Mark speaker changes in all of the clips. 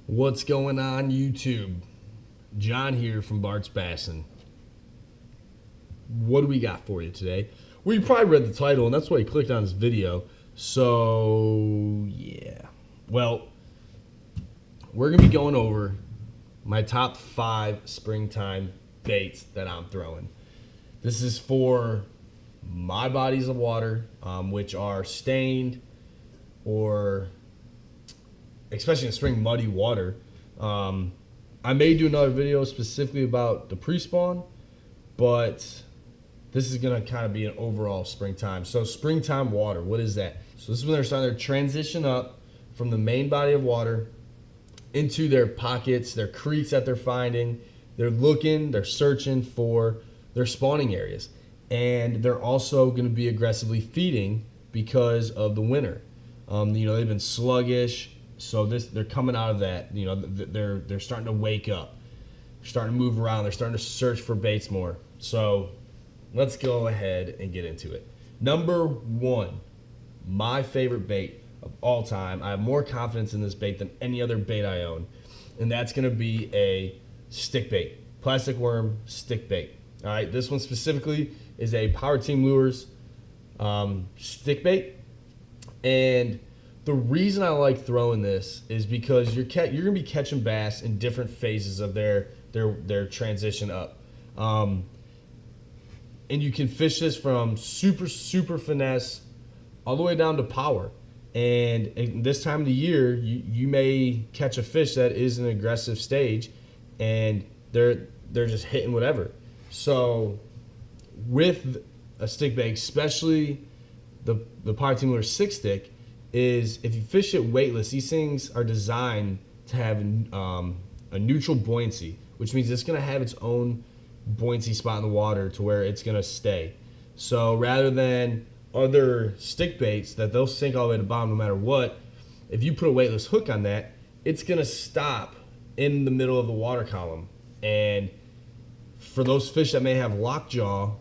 Speaker 1: What's going on, YouTube? John here from Bart's Bassin. What do we got for you today? Well, you probably read the title, and that's why you clicked on this video. So, yeah. Well, we're going to be going over my top 5 springtime baits that I'm throwing. This is for my bodies of water, which are stained or especially in spring muddy water. I may do another video specifically about the pre-spawn, but this is gonna kind of be an overall springtime. So springtime water, what is that? So this is when they're starting to transition up from the main body of water into their pockets, their creeks that they're finding. They're looking, they're searching for their spawning areas. And they're also gonna be aggressively feeding because of the winter. They've been sluggish. So they're coming out of that. They're starting to wake up. They're starting to move around. They're starting to search for baits more. So let's go ahead and get into it. Number 1, my favorite bait of all time. I have more confidence in this bait than any other bait I own, and that's going to be a stick bait, plastic worm stick bait. All right, this one specifically is a Power Team Lures stick bait, and the reason I like throwing this is because you're gonna be catching bass in different phases of their transition up, and you can fish this from super finesse all the way down to power. And in this time of the year, you may catch a fish that is an aggressive stage, and they're just hitting whatever. So with a stick bait, especially the Power Team Lure 6-stick, is if you fish it weightless, these things are designed to have a neutral buoyancy, which means it's going to have its own buoyancy spot in the water to where it's going to stay. So rather than other stick baits that they'll sink all the way to the bottom no matter what, if you put a weightless hook on that, it's going to stop in the middle of the water column. And for those fish that may have lockjaw,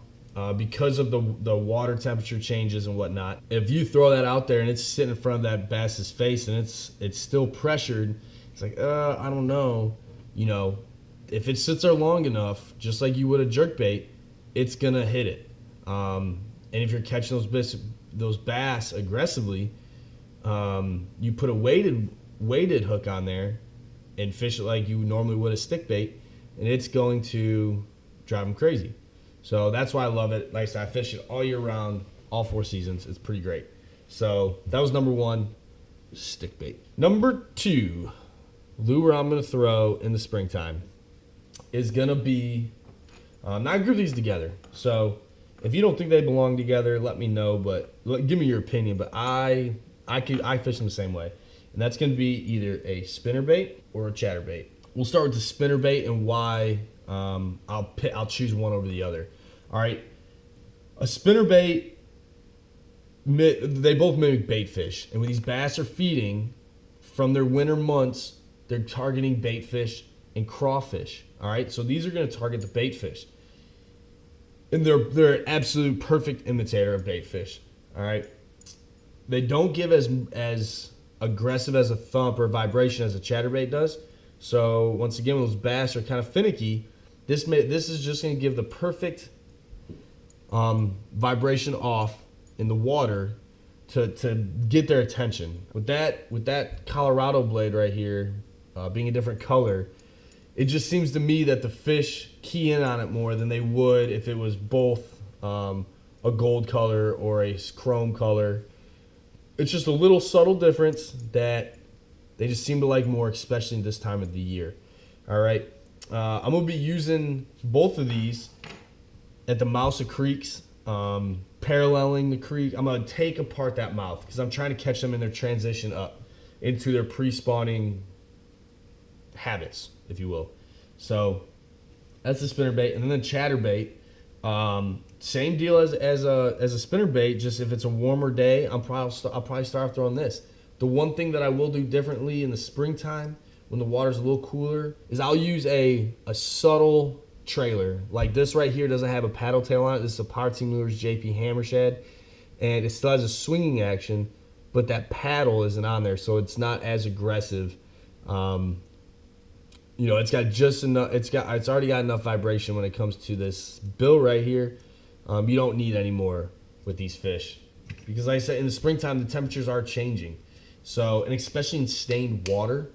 Speaker 1: because of the water temperature changes and whatnot, if you throw that out there and it's sitting in front of that bass's face and it's still pressured, it's like, I don't know. If it sits there long enough, just like you would a jerk bait, it's gonna hit it. And if you're catching those bass aggressively, you put a weighted hook on there and fish it like you normally would a stick bait, and it's going to drive them crazy. So that's why I love it. Like I said, I fish it all year round, all 4 seasons. It's pretty great. So that was number 1, stick bait. Number 2, lure I'm going to throw in the springtime is going to be, now I group these together. So if you don't think they belong together, let me know, but give me your opinion. But I fish them the same way. And that's going to be either a spinner bait or a chatter bait. We'll start with the spinner bait and why I'll choose one over the other. All right, a spinner bait, they both mimic bait fish, and when these bass are feeding from their winter months, they're targeting bait fish and crawfish. All right, so these are going to target the bait fish, and they're an absolute perfect imitator of bait fish. All right, they don't give as aggressive as a thump or vibration as a chatterbait does. So once again, when those bass are kind of finicky, this is just going to give the perfect vibration off in the water to get their attention. With that Colorado blade right here being a different color, it just seems to me that the fish key in on it more than they would if it was both a gold color or a chrome color. It's just a little subtle difference that they just seem to like more, especially this time of the year. All right. I'm going to be using both of these at the mouths of creeks, paralleling the creek. I'm going to take apart that mouth because I'm trying to catch them in their transition up into their pre-spawning habits, if you will. So that's the spinner bait. And then the chatter bait, same deal as a spinner bait, just if it's a warmer day, I'll probably start throwing this. The one thing that I will do differently in the springtime when the water's a little cooler is I'll use a subtle trailer. Like this right here doesn't have a paddle tail on it. This is a Power Team Lures JP Hammershad, and it still has a swinging action, but that paddle isn't on there, so it's not as aggressive you know, it's got just enough. It's already got enough vibration when it comes to this bill right here. You don't need any more with these fish, because like I said, in the springtime the temperatures are changing. So, and especially in stained water,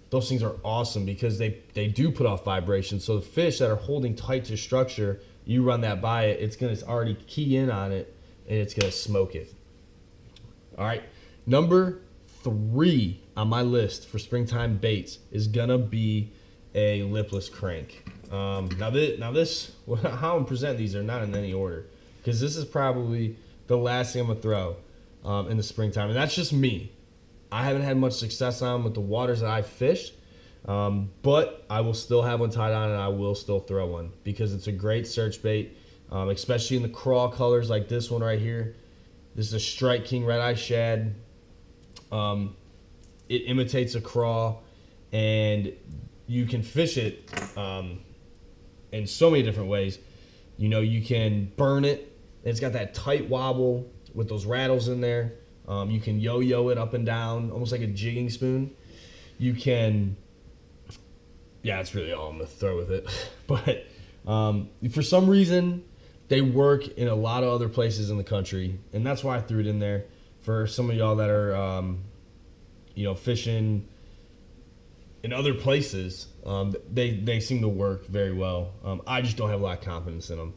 Speaker 1: those things are awesome because they do put off vibration. So the fish that are holding tight to structure, you run that by it, it's gonna already key in on it and it's gonna smoke it. All right, number 3 on my list for springtime baits is gonna be a lipless crank. Now this, how I'm presenting these are not in any order, because this is probably the last thing I'm gonna throw in the springtime, and that's just me. I haven't had much success on them with the waters that I've fished, but I will still have one tied on and I will still throw one because it's a great search bait, especially in the craw colors like this one right here. This is a Strike King Red Eye Shad. It imitates a craw, and you can fish it in so many different ways. You know, you can burn it. It's got that tight wobble with those rattles in there. You can yo-yo it up and down, almost like a jigging spoon. You can, yeah, that's really all I'm gonna throw with it. But for some reason, they work in a lot of other places in the country, and that's why I threw it in there. For some of y'all that are, you know, fishing in other places, they seem to work very well. I just don't have a lot of confidence in them.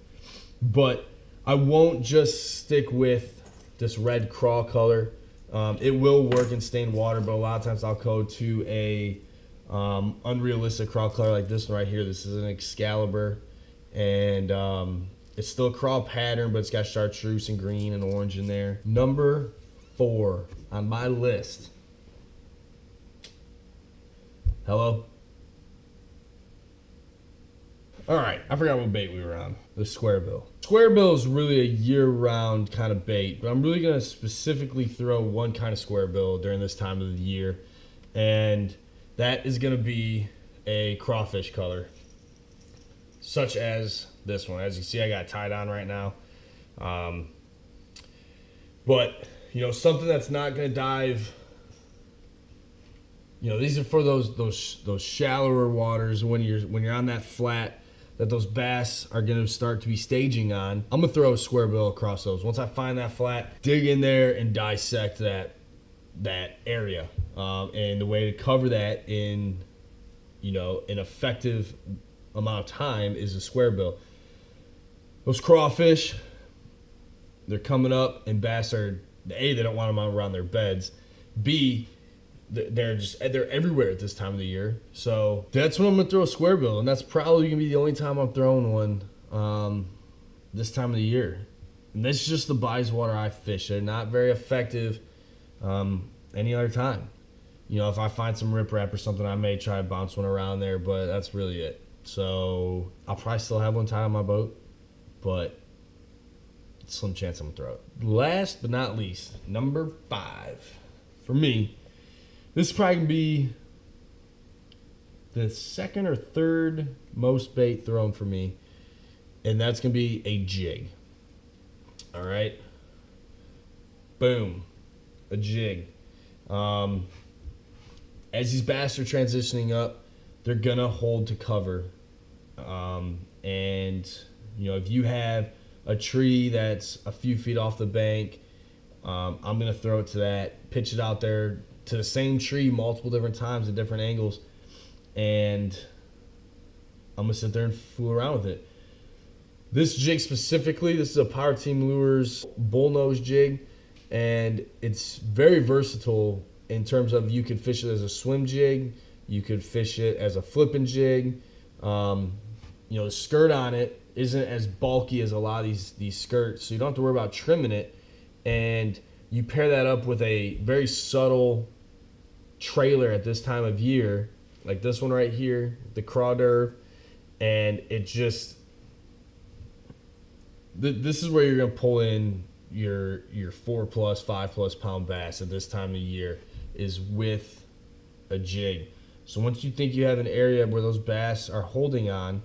Speaker 1: But I won't just stick with this red craw color. It will work in stained water, but a lot of times I'll go to a unrealistic craw color like this one right here. This is an Excalibur, and it's still a craw pattern, but it's got chartreuse and green and orange in there. Number 4 on my list. Hello? All right, I forgot what bait we were on. The square bill. Square bill is really a year-round kind of bait, but I'm really gonna specifically throw one kind of square bill during this time of the year, and that is gonna be a crawfish color, such as this one. As you see, I got it tied on right now. But you know, something that's not gonna dive. You know, these are for those shallower waters when you're on that flat that those bass are going to start to be staging on. I'm going to throw a square bill across those. Once I find that flat, dig in there and dissect that area. And the way to cover that in, you know, an effective amount of time is a square bill. Those crawfish, they're coming up, and bass are, A, they don't want them around their beds. B, they're everywhere at this time of the year. So that's when I'm gonna throw a square bill, and that's probably gonna be the only time I'm throwing one this time of the year. And that's just the Bayswater I fish. They're not very effective any other time. You know, if I find some riprap or something, I may try to bounce one around there, but that's really it. So I'll probably still have one tied on my boat, but slim chance I'm gonna throw it. Last but not least, number 5 for me. This is probably going to be the second or third most bait thrown for me, and that's going to be a jig. All right? Boom. A jig. As these bass are transitioning up, they're going to hold to cover. And, you know, if you have a tree that's a few feet off the bank, I'm going to throw it to that, pitch it out there to the same tree multiple different times at different angles, and I'm gonna sit there and fool around with it. This jig specifically, this is a Power Team Lures bullnose jig, and it's very versatile in terms of you could fish it as a swim jig, you could fish it as a flipping jig. You know, the skirt on it isn't as bulky as a lot of these skirts, so you don't have to worry about trimming it, and you pair that up with a very subtle trailer at this time of year, like this one right here, the Craw D'oeurve, and it just, this is where you're gonna pull in your 4+, 5+ pound bass at this time of year, is with a jig. So once you think you have an area where those bass are holding on,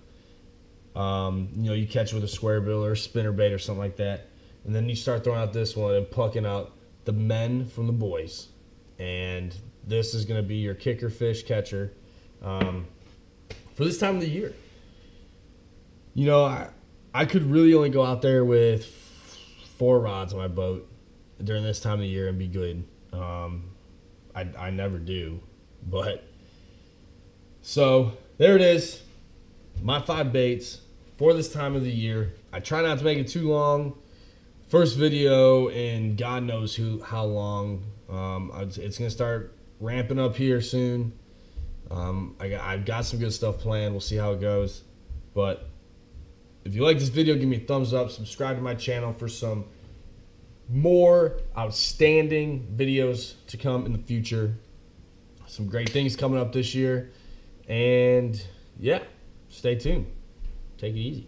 Speaker 1: you know, you catch it with a square bill or a spinner bait or something like that, and then you start throwing out this one and plucking out the men from the boys, and this is going to be your kicker fish catcher. for this time of the year. You know, I could really only go out there with 4 rods on my boat during this time of the year and be good. I never do, but so there it is. My 5 baits for this time of the year. I try not to make it too long. First video in God knows how long. It's gonna start ramping up here soon. I've got some good stuff planned. We'll see how it goes. But if you like this video, give me a thumbs up. Subscribe to my channel for some more outstanding videos to come in the future. Some great things coming up this year. And yeah, stay tuned. Take it easy.